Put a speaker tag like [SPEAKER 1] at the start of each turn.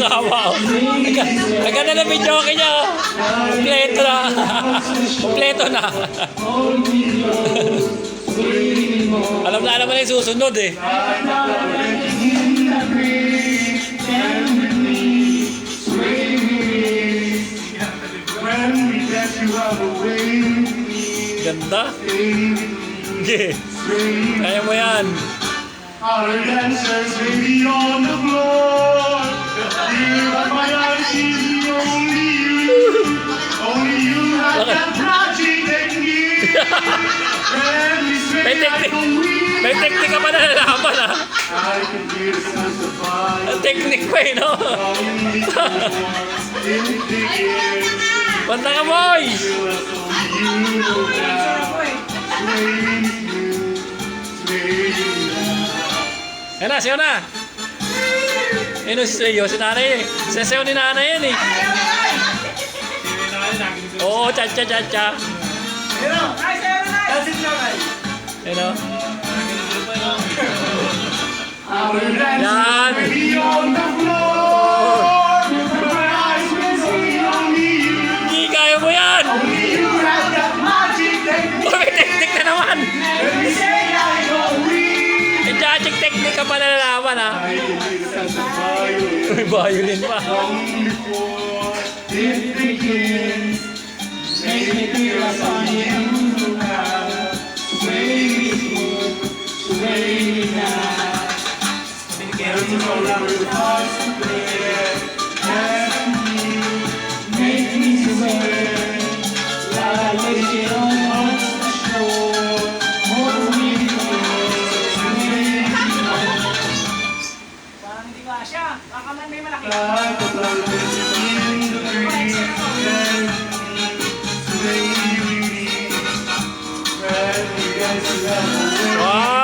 [SPEAKER 1] Kawa, oh. Ang ganda na video niya, oh. Kompleto na. Kompleto na. Alam na naman yung susunod, eh. Ganda. Okay. Kaya mo yan.
[SPEAKER 2] Our dancers may be on the floor. You have my eyes, you, only you. Only you have that magic technique.
[SPEAKER 1] May teknik. May teknik ka pa na nalaman, ha?
[SPEAKER 2] I can hear the sounds of fire.
[SPEAKER 1] Ang teknik pa, eh, no? Banta ka, boy! Yan na, siya na. Yan si Sayo, si nanay eh. Sasayaw ni nanay yan eh. Oo, cha-cha-cha-cha. Yan o. Yan. Hindi, kaya mo yan. May teknik na naman. Magic technique ka pa nalalaman, ha? May violin pa. Wow!